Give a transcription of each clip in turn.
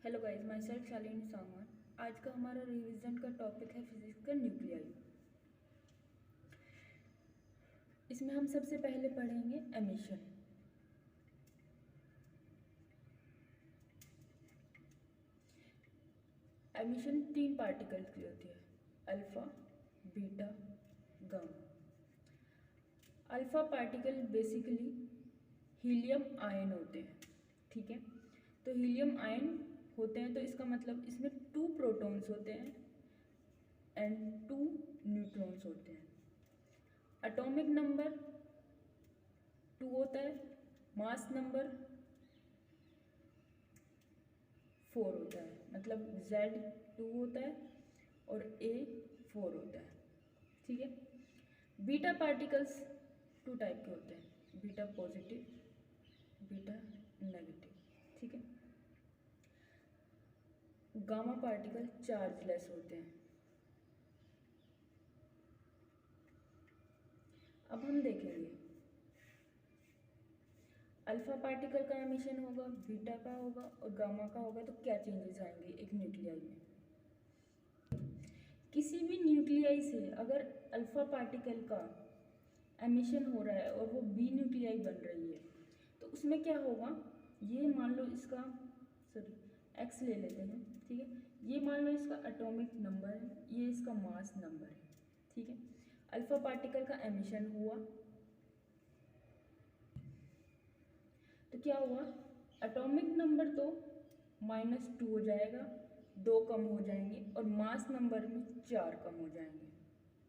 Hello guys, my self Shalini Sangwan. आज का हमारा रिवीजन का टॉपिक है फिजिक्स का न्यूक्लियाई। इसमें हम सबसे पहले पढ़ेंगे एमिशन। एमिशन 3 पार्टिकल्स की होती है, alpha, beta, gamma. Alpha particle basically helium ion होते हैं, ठीक है। तो हीलियम आयन होते हैं तो इसका मतलब इसमें 2 प्रोटॉन्स होते हैं एंड 2 न्यूट्रॉन्स होते हैं। एटॉमिक नंबर 2 होता है, मास नंबर 4 होता है, मतलब Z 2 होता है और A 4 होता है, ठीक है। बीटा पार्टिकल्स 2 टाइप के होते हैं, बीटा पॉजिटिव, बीटा नेगेटिव, ठीक है। गामा पार्टिकल चार्जलेस होते हैं। अब हम देखेंगे अल्फा पार्टिकल का एमिशन होगा, बीटा का होगा और गामा का होगा, तो क्या चेंजेस आएंगे एक न्यूक्लियाई में। किसी भी न्यूक्लियाई से अगर अल्फा पार्टिकल का एमिशन हो रहा है और वो बी न्यूक्लियाई बन रही है तो उसमें क्या होगा, ये मान लो इसका एक्स ले लेते हैं, ठीक है। ये मान लो इसका एटॉमिक नंबर है, ये इसका मास नंबर है, ठीक है। अल्फा पार्टिकल का एमिशन हुआ तो क्या हुआ, एटॉमिक नंबर तो -2 हो जाएगा, 2 कम हो जाएंगे और मास नंबर में 4 कम हो जाएंगे,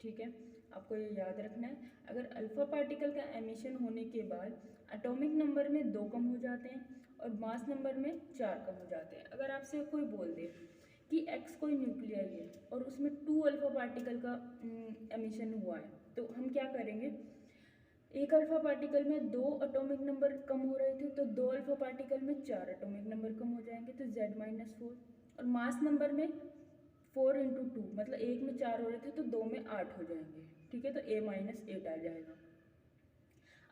ठीक है। आपको ये याद रखना है, अगर अल्फा पार्टिकल का एमिशन होने के बाद एटॉमिक नंबर में 2 कम हो जाते हैं और मास नंबर में 4 कम हो जाते हैं। अगर आपसे कोई बोल दे कि एक्स कोई न्यूक्लियाई है और उसमें 2 अल्फा पार्टिकल का एमिशन हुआ है तो हम क्या करेंगे, एक अल्फा पार्टिकल में 2 एटॉमिक नंबर कम हो रहे थे तो 2 अल्फा पार्टिकल में 4 एटॉमिक नंबर कम हो जाएंगे, तो Z-4। और मास नंबर में 4 × 2, मतलब एक में 4 हो रहे थे तो 2 में 8 हो जाएंगे, ठीक है। तो A-8 आ जाएगा।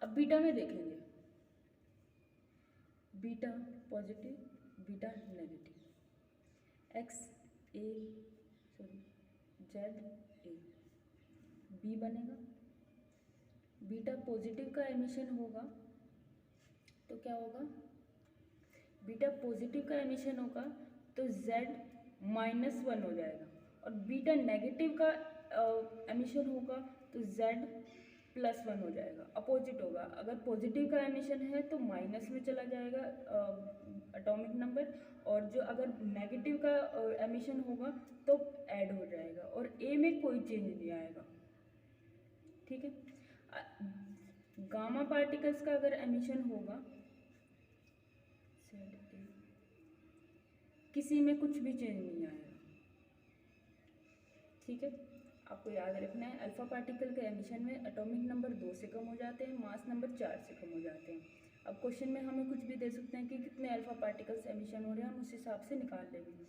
अब बीटा में देखेंगे, beta positive, beta negative, Z A B बनेगा। बीटा पॉजिटिव का एमिशन होगा तो क्या होगा, बीटा पॉजिटिव का एमिशन होगा तो Z-1 हो जाएगा और बीटा नेगेटिव का एमिशन होगा तो Z+1 हो जाएगा, अपोजिट होगा। अगर पॉजिटिव का एमिशन है तो माइनस में चला जाएगा एटॉमिक नंबर, और जो अगर नेगेटिव का एमिशन होगा तो ऐड हो जाएगा और ए में कोई चेंज नहीं आएगा, ठीक है। गामा पार्टिकल्स का अगर एमिशन होगा किसी में कुछ भी चेंज नहीं आएगा, ठीक है। आपको याद रखना है, अल्फा पार्टिकल के एमिशन में एटॉमिक नंबर 2 से कम हो जाते हैं, मास नंबर 4 से कम हो जाते हैं। अब क्वेश्चन में हमें कुछ भी दे सकते हैं कि कितने अल्फा पार्टिकल्स एमिशन हो रहे हैं, हम उस हिसाब से निकाल लेंगे।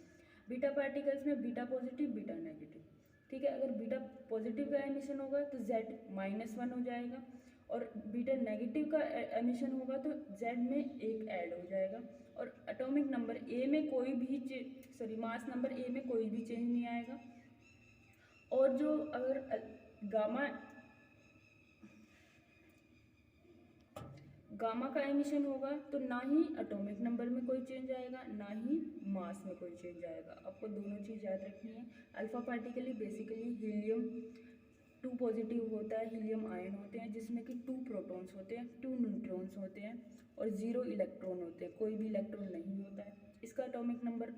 बीटा पार्टिकल्स में बीटा पॉजिटिव, बीटा नेगेटिव, ठीक है। अगर बीटा पॉजिटिव का एमिशन होगा तो Z-1 हो जाएगा और बीटा नेगेटिव का एमिशन होगा तो Z में 1 ऐड हो जाएगा और एटॉमिक नंबर ए में कोई भी मास नंबर ए में कोई भी चेंज नहीं आएगा। और जो अगर गामा का एमिशन होगा तो ना ही एटॉमिक नंबर में कोई चेंज आएगा, ना ही मास में कोई चेंज आएगा। आपको दोनों चीज़ याद रखनी है। Alpha particle basically helium 2 positive होता है, हीलियम आयन होते हैं जिसमें कि 2 प्रोटॉन्स होते हैं, 2 न्यूट्रॉन्स होते हैं और 0 इलेक्ट्रॉन होते हैं, कोई भी इलेक्ट्रॉन नहीं होता है। इसका एटॉमिक नंबर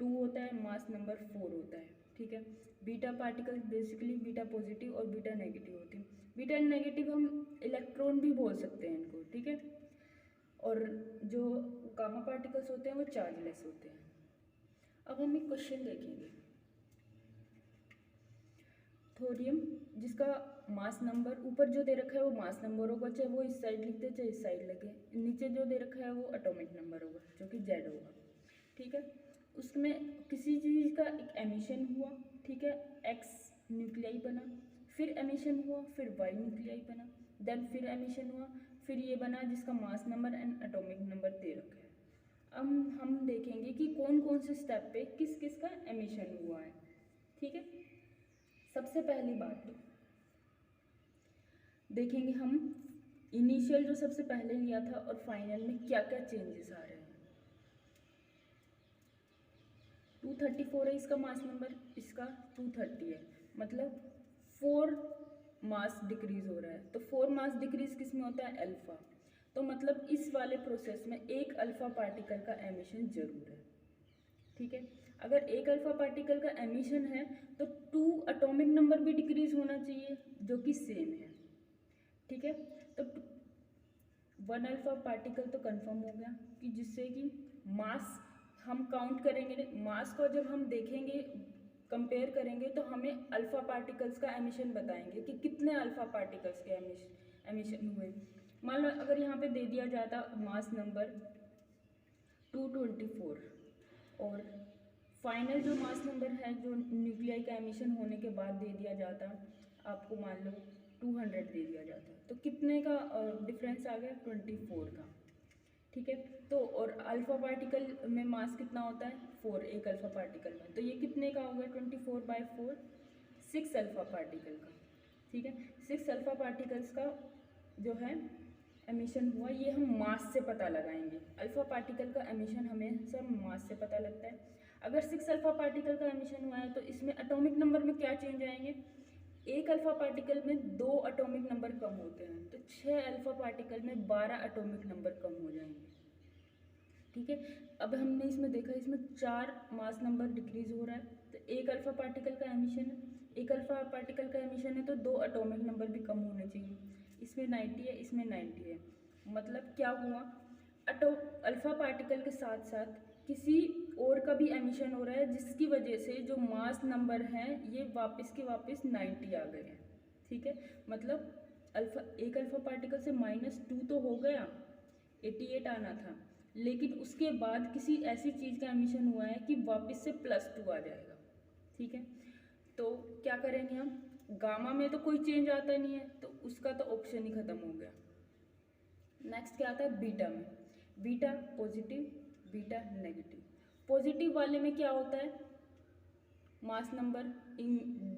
2 होता है, मास नंबर 4 होता है, ठीक है। Beta particle basically beta positive और बीटा नेगेटिव होते हैं। बीटा नेगेटिव हम इलेक्ट्रॉन भी बोल सकते हैं इनको, ठीक है। और जो गामा पार्टिकल्स होते हैं वो चार्जलेस होते हैं। अब हम एक क्वेश्चन देखेंगे, थोरियम जिसका मास नंबर ऊपर जो दे रखा है वो मास नंबर होगा, चाहे वो इस साइड लिख दे चाहे इस साइड लगे, नीचे जो दे रखा है वो एटॉमिक नंबर होगा जो कि Z होगा, ठीक है। उसमें किसी चीज़ का एक एमिशन हुआ, ठीक है, X न्यूक्लियाई बना, फिर एमिशन हुआ, फिर Y न्यूक्लियाई बना, देन फिर एमिशन हुआ, फिर ये बना जिसका mass number and atomic number दे रखा है। हम देखेंगे कि कौन कौन से स्टेप पे किस किस का एमिशन हुआ है। ठीक है, सबसे पहली बात तो देखेंगे हम इनिशियल जो सबसे पहले लिया था और फाइनल में क्या क्या चेंजेस आ रहे हैं। 234 है इसका मास नंबर, इसका 230 है, मतलब 4 मास डिक्रीज हो रहा है। तो 4 मास डिक्रीज किस में होता है? अल्फा। तो मतलब इस वाले प्रोसेस में एक अल्फा पार्टिकल का एमिशन जरूर है। ठीक है, अगर एक अल्फा पार्टिकल का एमिशन है तो 2 एटॉमिक नंबर भी डिक्रीज होना चाहिए जो कि सेम है। ठीक है, तो 1 अल्फा पार्टिकल तो कंफर्म हो गया कि जिससे कि मास हम काउंट करेंगे, मास को जब हम देखेंगे कंपेयर करेंगे तो हमें अल्फा पार्टिकल्स का एमिशन बताएंगे कि कितने अल्फा पार्टिकल्स के एमिशन हुए। मान लो अगर यहाँ पे दे दिया जाता मास नंबर 224 और फाइनल जो मास नंबर है जो न्यूक्लियाई का एमिशन होने के बाद दे दिया जाता आपको, मान लो 200 दे दिया जाता, तो कितने का डिफरेंस आ गया? 24 का। ठीक है, तो और अल्फा पार्टिकल में मास कितना होता है? 4 एक अल्फा पार्टिकल में, तो ये कितने का हो गया? 24/4 6 अल्फा पार्टिकल का। ठीक है, 6 अल्फा पार्टिकल्स का जो है एमिशन हुआ, ये हम मास से पता लगाएंगे। अल्फा पार्टिकल का एमिशन हमेशा मास से पता लगता है। अगर 6 अल्फा पार्टिकल का एमिशन हुआ है तो इसमें एटॉमिक नंबर में क्या चेंज आएंगे? एक अल्फा पार्टिकल में 2 एटॉमिक नंबर कम होते हैं, तो 6 अल्फा पार्टिकल में 12 एटॉमिक नंबर कम हो जाएंगे। ठीक है, अब हमने इसमें देखा इसमें 4 मास नंबर डिक्रीज हो रहा है, तो एक अल्फा पार्टिकल का एमिशन है, एक अल्फा पार्टिकल का एमिशन है तो 2 एटॉमिक नंबर भी कम होने चाहिए। इसमें 90 है, इसमें 90 है, मतलब क्या हुआ? अल्फा पार्टिकल के साथ साथ किसी और का भी एमिशन हो रहा है जिसकी वजह से जो मास नंबर हैं ये वापस के वापस 90 आ गए हैं। ठीक है, मतलब एक अल्फा पार्टिकल से -2 तो हो गया, 88 आना था, लेकिन उसके बाद किसी ऐसी चीज़ का एमिशन हुआ है कि वापस से +2 आ जाएगा। ठीक है, तो क्या करेंगे हम? गामा में तो कोई चेंज आता नहीं है तो उसका तो ऑप्शन ही खत्म हो गया। नेक्स्ट क्या आता है? बीटा में। Beta positive, beta negative. Positive वाले में क्या होता है? मास नंबर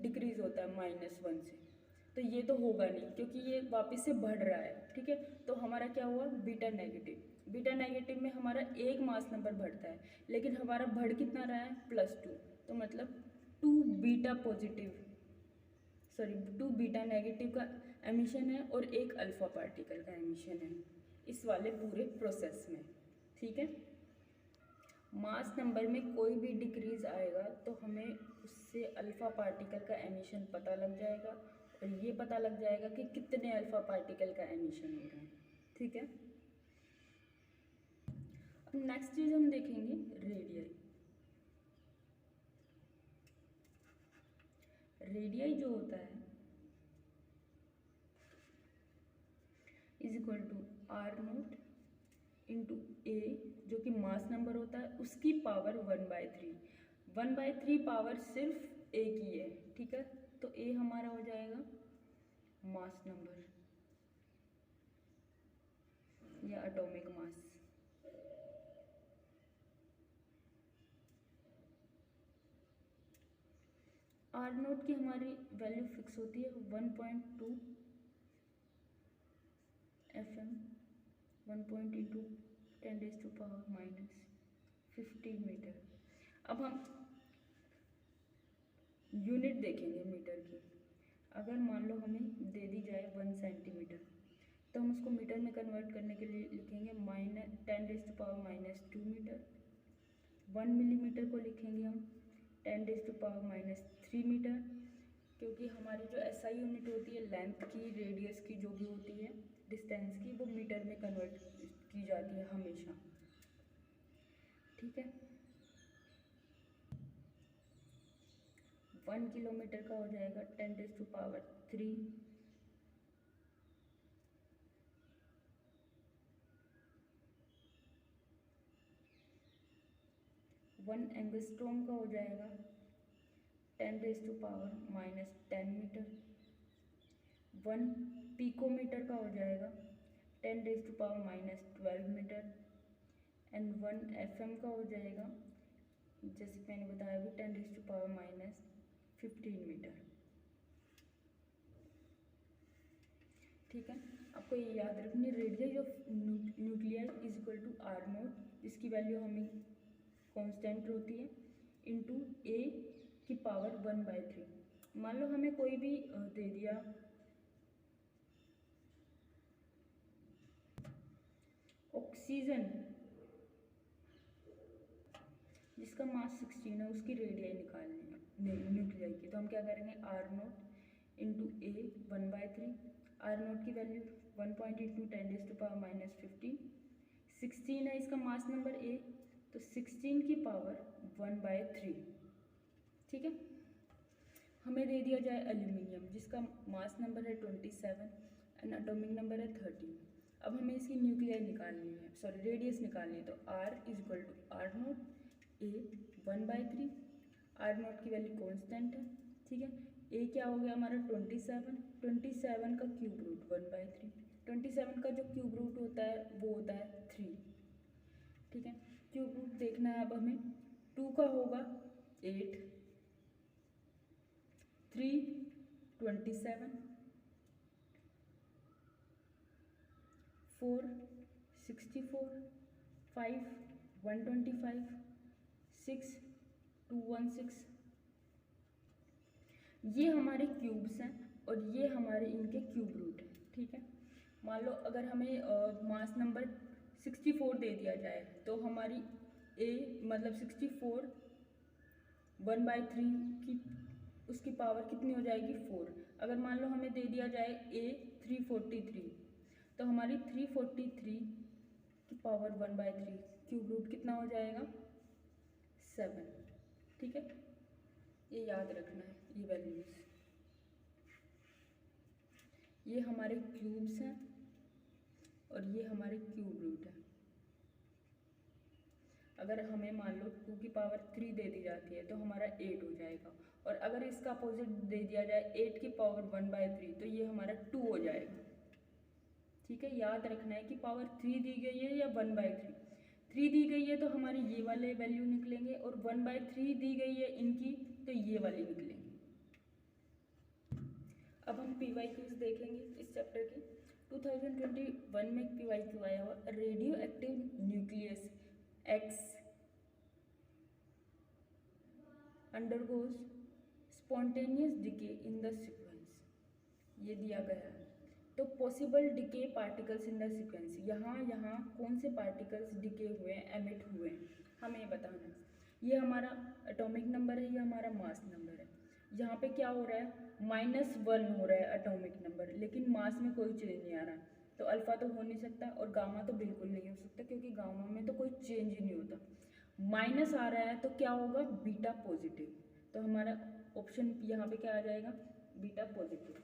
डिक्रीज होता है -1 से, तो ये तो होगा नहीं क्योंकि ये वापस से बढ़ रहा है। ठीक है, तो हमारा क्या हुआ? Beta negative. बीटा नेगेटिव में हमारा एक मास नंबर बढ़ता है, लेकिन हमारा बढ़ कितना रहा है? +2, तो मतलब 2 beta positive, sorry 2 beta negative का एमिशन है और एक अल्फा पार्टिकल का एमिशन है इस वाले पूरे प्रोसेस में। ठीक है, मास नंबर में कोई भी डिक्रीज आएगा तो हमें उससे अल्फा पार्टिकल का एमिशन पता लग जाएगा और ये पता लग जाएगा कि कितने अल्फा पार्टिकल का एमिशन हो रहा है। ठीक है, अब नेक्स्ट चीज हम देखेंगे रेडियाई। रेडियाई जो होता है =R0 इंटू ए, जो कि मास नंबर होता है, उसकी पावर 1/3। 1/3 पावर सिर्फ ए की है। ठीक है, तो ए हमारा हो जाएगा मास नंबर या एटॉमिक मास। R0 की हमारी वैल्यू फिक्स होती है 1.2 FM, 1.×10⁻⁻50 मीटर। अब हम यूनिट देखेंगे मीटर की। अगर मान लो हमें दे दी जाए 1 सेंटीमीटर, तो हम उसको मीटर में कन्वर्ट करने के लिए लिखेंगे -10⁻²मीटर। 1 मिलीमीटर को लिखेंगे हम 10⁻³ मीटर, क्योंकि हमारी जो SI यूनिट होती है लेंथ की, रेडियस की, जो भी होती है डिस्टेंस की, वो मीटर में कन्वर्ट की जाती है हमेशा। ठीक है, 1 किलोमीटर का हो जाएगा 10⁻³ 1 एंगस्ट्रॉम का हो जाएगा 10⁻⁻10 मीटर। 1 पिकोमीटर का हो जाएगा 10⁻12 मीटर। एंड 1 FM का हो जाएगा, जैसे मैंने बताया अभी, 10⁻⁻15 मीटर। ठीक है, आपको ये याद रखनी, radius of nuclear is equal to R0, जिसकी वैल्यू हमें कांस्टेंट होती है, इंटू A⁻⁻3। मान लो हमें कोई भी दे दिया ऑक्सीजन जिसका मास 16 है, उसकी रेडियस निकालनी है न्यूक्लियर की, तो हम क्या करेंगे, R0 इंटू A1/3। R0 की वैल्यू 1 इंटू 10⁻⁻15, 16 है इसका मास नंबर A, तो 16 की पावर 1/3। ठीक है, हमें दे दिया जाए एल्यूमिनियम जिसका मास नंबर है 27 एंड एटॉमिक नंबर है 13। अब हमें इसकी न्यूक्लियर निकालनी है, सॉरी रेडियस निकालनी है, तो R is equal to R0 A 1/3। R0 की वैल्यू कांस्टेंट है। ठीक है, A क्या हो गया हमारा 27 का क्यूब रूट 1/3। 27 का जो क्यूब रूट होता है वो होता है 3। ठीक है, क्यूब रूट देखना है अब हमें, 2 का होगा 8, 3 27, 4 64, 5 125, 6 216। ये हमारे क्यूब्स हैं और ये हमारे इनके क्यूब रूट हैं। ठीक है, मान लो अगर हमें मास नंबर 64 दे दिया जाए तो हमारी A मतलब 64 1/3 की उसकी पावर कितनी हो जाएगी 4। अगर मान लो हमें दे दिया जाए A 343, तो हमारी 343 की पावर 1/3, क्यूब रूट कितना हो जाएगा 7। ठीक है, ये याद रखना है, ये वैल्यूज, ये हमारे क्यूब्स हैं और ये हमारे क्यूब रूट है। अगर हमें मान लो 2 की पावर 3 दे दी जाती है तो हमारा 8 हो जाएगा, और अगर इसका अपोजिट दे दिया जाए 8 की पावर 1/3 तो ये हमारा 2 हो जाएगा। ठीक है, याद रखना है कि पावर 3 दी गई है या 1/3। 3 दी गई है तो हमारे ये वाले वैल्यू निकलेंगे, और 1/3 दी गई है इनकी तो ये वाली निकलेंगे। अब हम PYQs देखेंगे इस चैप्टर के। 2021 में PYQ आया हुआ, radio active nucleus X undergoes spontaneous decay in the sequence, ये दिया गया है। तो possible decay particles in the sequence, यहाँ कौन से पार्टिकल्स डिके हुए हैं, एमिट हुए हैं, हमें बताना है। ये हमारा एटॉमिक नंबर है, ये हमारा मास नंबर है। यहाँ पे क्या हो रहा है, -1 हो रहा है एटॉमिक नंबर, लेकिन मास में कोई चेंज नहीं आ रहा है। तो अल्फा तो हो नहीं सकता और गामा तो बिल्कुल नहीं हो सकता, क्योंकि गामा में तो कोई चेंज ही नहीं होता। माइनस आ रहा है तो क्या होगा, बीटा पॉजिटिव। तो हमारा ऑप्शन यहाँ पे क्या आ जाएगा, बीटा पॉजिटिव।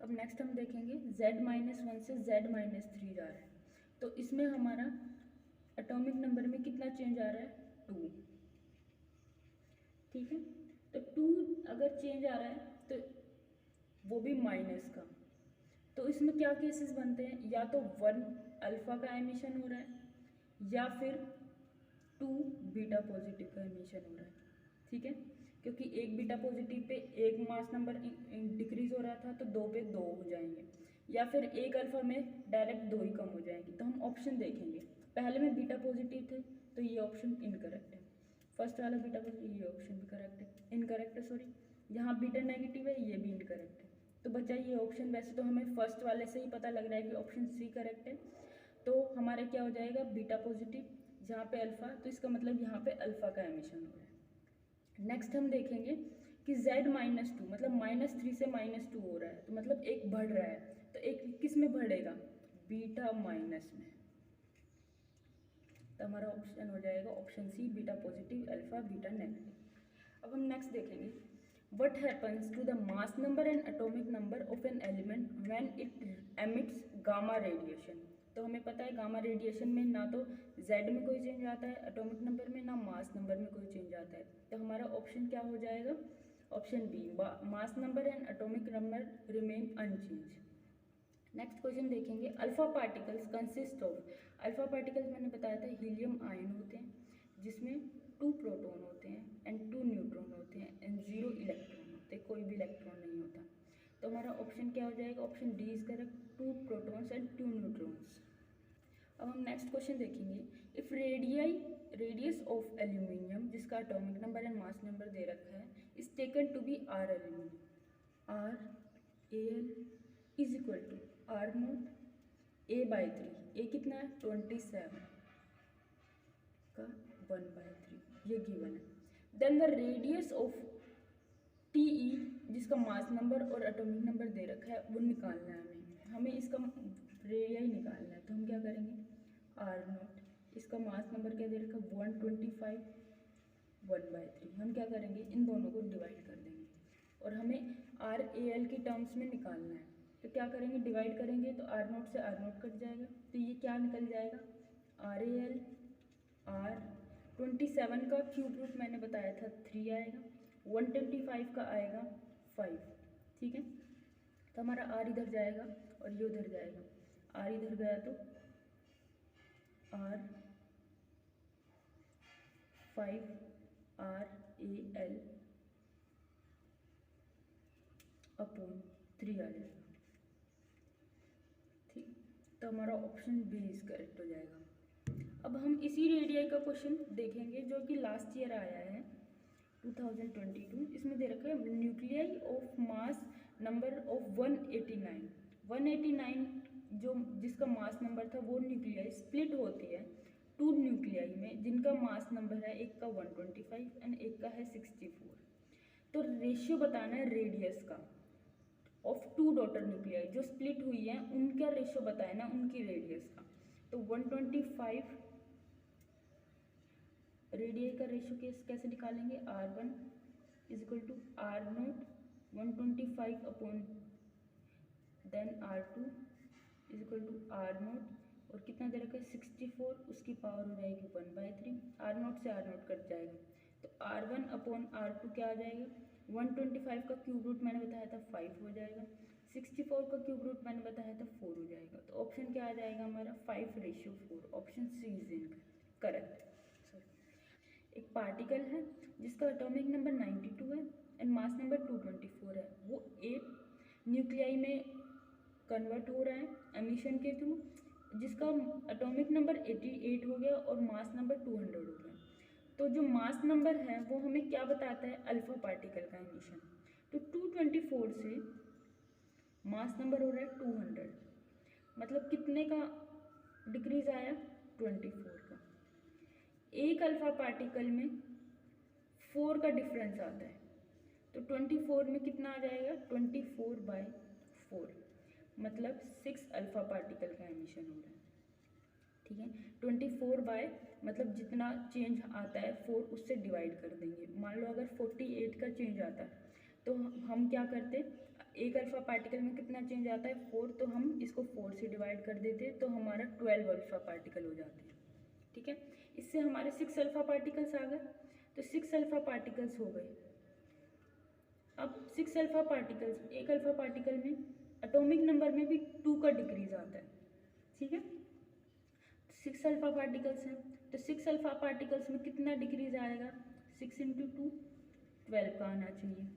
अब नेक्स्ट हम देखेंगे Z-1 से Z-3 जा रहा है, तो इसमें हमारा एटॉमिक नंबर में कितना चेंज आ रहा है, 2। ठीक है, तो 2 अगर चेंज आ रहा है तो वो भी माइनस का, तो इसमें क्या केसेस बनते हैं, या तो 1 अल्फा का एमिशन हो रहा है या फिर 2 बीटा पॉजिटिव का एमिशन हो रहा है। ठीक है, क्योंकि एक बीटा पॉजिटिव पे एक मास नंबर डिक्रीज हो रहा था तो 2 पे 2 हो जाएंगे, या फिर एक अल्फा में डायरेक्ट 2 ही कम हो जाएंगे। तो हम ऑप्शन देखेंगे, पहले में बीटा पॉजिटिव थे तो ये ऑप्शन इनकरेक्ट है, फर्स्ट वाला बीटा पॉजिटिव, ये ऑप्शन भी करेक्ट है, इनकरेक्ट है सॉरी, यहाँ बीटा नेगेटिव है ये भी इनकरेक्ट है। तो बचा ये ऑप्शन, वैसे तो हमें फर्स्ट वाले से ही पता लग रहा है कि ऑप्शन सी करेक्ट है, तो हमारे क्या हो जाएगा, बीटा पॉजिटिव, जहाँ पे अल्फा, तो इसका मतलब यहाँ पे अल्फा का एमिशन हो रहा है। नेक्स्ट हम देखेंगे कि Z-2 मतलब -3 से -2 हो रहा है, तो मतलब एक बढ़ रहा है, तो एक किस में बढ़ेगा, बीटा माइनस में। तो हमारा ऑप्शन हो जाएगा option C, beta positive, alpha beta negative. अब हम नेक्स्ट देखेंगे, what happens to the mass number and atomic number of an element when it emits gamma radiation. तो हमें पता है गामा रेडिएशन में ना तो Z में कोई चेंज आता है एटॉमिक नंबर में, ना मास नंबर में कोई चेंज आता है। तो हमारा ऑप्शन क्या हो जाएगा, option B, mass number and atomic number remain unchange. Next question देखेंगे, alpha particles consist of, alpha particles मैंने बताया था हीलियम आयन होते हैं जिसमें 2 प्रोटॉन होते हैं एंड 2 न्यूट्रॉन होते हैं एंड 0 इलेक्ट्रॉन होते हैं, कोई भी इलेक्ट्रॉन नहीं होता। तो हमारा ऑप्शन क्या हो जाएगा, option D is correct, 2 protons and 2 neutrons. अब हम नेक्स्ट क्वेश्चन देखेंगे, इफ रेडियस ऑफ एल्यूमिनियम जिसका atomic number and mass number दे रखा है is taken to be R aluminium, R A L is equal to R naught A by 3, A कितना है 27 का 1/3, ये गिवन है। Then the radius of T E जिसका मास नंबर और एटॉमिक नंबर दे रखा है वो निकालना है हमें इसका रेडिया ही निकालना है। तो हम क्या करेंगे, आर नोट, इसका मास नंबर क्या दे रखा है 125, 1/3, हम क्या करेंगे इन दोनों को डिवाइड कर देंगे और हमें आर ए एल की टर्म्स में निकालना है। तो क्या करेंगे, डिवाइड करेंगे तो आर नोट से आर नोट कट जाएगा, तो ये क्या निकल जाएगा, आर ए एल आर 27 का क्यूब रूट मैंने बताया था 3 आएगा, 125 का आएगा 5, ठीक है। तो हमारा आर इधर जाएगा और ये उधर जाएगा, आर इधर गया तो R 5 R A L upon 3 आ जाएगा, ठीक। तो हमारा ऑप्शन बी इज करेक्ट हो जाएगा। अब हम इसी रेडियाई का क्वेश्चन देखेंगे जो कि लास्ट ईयर आया है 2022, इसमें दे रखा है nuclei of mass number of 189 जो जिसका मास नंबर था वो न्यूक्लियाई स्प्लिट होती है 2 न्यूक्लियाई में जिनका मास नंबर है, एक का 125 एंड एक का है 64। तो रेशियो बताना है रेडियस का ऑफ 2 डॉटर न्यूक्लियाई जो स्प्लिट हुई है उनका रेशियो बताया ना उनकी रेडियस का। तो 125 रेडियस का रेशियो कैसे निकालेंगे, R1 is equal to R naught 125 upon then R2 is equal to R naught और कितना दे रखा है 64, उसकी पावर हो जाएगी 1/3, आर नोट से आर नोट कट जाएगा तो R1 अपॉन R2 क्या आ जाएगा, 125 का क्यूब रूट मैंने बताया था 5 हो जाएगा, 64 का क्यूब रूट मैंने बताया था 4 हो जाएगा। तो ऑप्शन क्या आ जाएगा हमारा 5:4, option C is incorrect. एक पार्टिकल है जिसका एटॉमिक नंबर 92 है एंड मास नंबर 224 है, वो 8 न्यूक्लियाई में कन्वर्ट हो रहा है एमिशन के थ्रू, जिसका एटॉमिक नंबर 88 हो गया और मास नंबर 200 हो गया। तो जो मास नंबर है वो हमें क्या बताता है, अल्फा पार्टिकल का एमिशन। तो 224 से मास नंबर हो रहा है 200, मतलब कितने का डिक्रीज आया, 24 का। एक अल्फा पार्टिकल में 4 का डिफरेंस आता है, तो 24 में कितना आ जाएगा, 24/4, मतलब 6 अल्फा पार्टिकल का एमिशन हो रहा है, ठीक है। 24 मतलब जितना चेंज आता है 4 उससे डिवाइड कर देंगे। मान लो अगर 48 का चेंज आता है तो हम क्या करते, एक अल्फा पार्टिकल में कितना चेंज आता है 4, तो हम इसको 4 से डिवाइड कर देते तो हमारा 12 अल्फा पार्टिकल हो जाते हैं, ठीक है। इससे हमारे 6 अल्फा पार्टिकल्स आ गए, तो 6 अल्फा पार्टिकल्स हो गए। अब 6 अल्फा पार्टिकल्स, एक अल्फा पार्टिकल में एटॉमिक नंबर में भी 2 का डिक्रीज आता है, ठीक है। 6 अल्फा पार्टिकल्स हैं तो 6 अल्फा पार्टिकल्स में कितना डिक्रीज आएगा, 6 × 2 12 का आना चाहिए,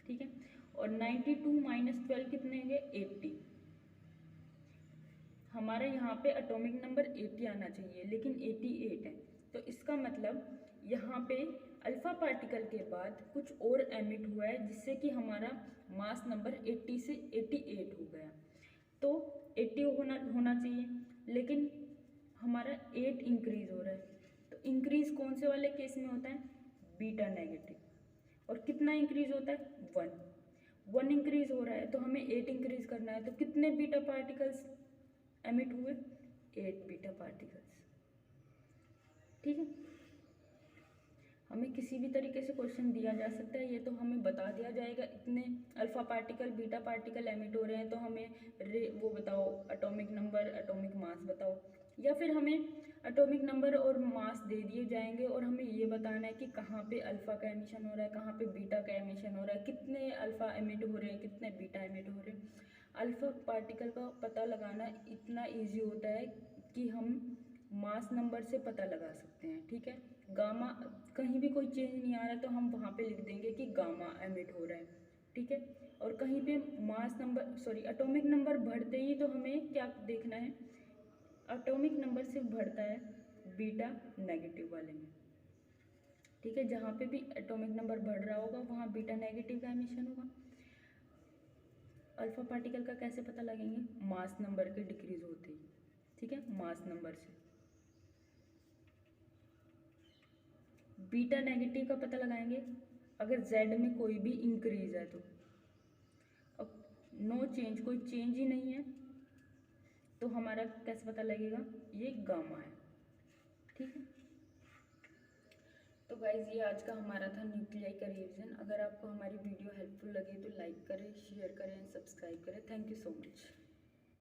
ठीक है। और 92 - 12 कितने होंगे, 80। हमारे यहाँ पे एटॉमिक नंबर 80 आना चाहिए लेकिन 88 है, तो इसका मतलब यहाँ पे अल्फा पार्टिकल के बाद कुछ और एमिट हुआ है जिससे कि हमारा मास नंबर 80 से 88 हो गया। तो 80 होना चाहिए लेकिन हमारा 8 इंक्रीज हो रहा है, तो इंक्रीज कौन से वाले केस में होता है, बीटा नेगेटिव। और कितना इंक्रीज होता है, 1 इंक्रीज हो रहा है तो हमें 8 इंक्रीज करना है, तो कितने बीटा पार्टिकल्स एमिट हुए, 8 बीटा पार्टिकल्स, ठीक है। हमें किसी भी तरीके से क्वेश्चन दिया जा सकता है, ये तो हमें बता दिया जाएगा इतने alpha particle beta particle emit हो रहे हैं तो हमें वो बताओ एटॉमिक नंबर एटॉमिक मास बताओ, या फिर हमें एटॉमिक नंबर और मास दे दिए जाएंगे और हमें ये बताना है कि कहाँ पे अल्फा का एमिशन हो रहा है, कहाँ पे बीटा का एमिशन हो रहा है, कितने अल्फा एमिट हो रहे हैं, कितने बीटा एमिट हो रहे हैं। अल्फा पार्टिकल का पता लगाना इतना इजी होता है कि हम मास नंबर से पता लगा सकते हैं, ठीक है। गामा कहीं भी कोई चेंज नहीं आ रहा है तो हम वहाँ पे लिख देंगे कि गामा एमिट हो रहा है, ठीक है। और कहीं पे मास नंबर एटॉमिक नंबर बढ़ते ही तो हमें क्या देखना है, एटॉमिक नंबर सिर्फ बढ़ता है बीटा नेगेटिव वाले में, ठीक है। जहाँ पे भी एटॉमिक नंबर बढ़ रहा होगा वहाँ बीटा नेगेटिव का एमिशन होगा। अल्फा पार्टिकल का कैसे पता लगेंगे, मास नंबर के डिक्रीज होते ही, ठीक है, मास नंबर से। बीटा नेगेटिव का पता लगाएंगे अगर जेड में कोई भी इंक्रीज है तो। अब नो चेंज, कोई चेंज ही नहीं है तो हमारा कैसे पता लगेगा, ये गामा है, ठीक है। तो गाइज ये आज का हमारा था न्यूक्लियाई का रिवीजन। अगर आपको हमारी वीडियो हेल्पफुल लगे तो लाइक करें, शेयर करें, सब्सक्राइब करें। Thank you so much.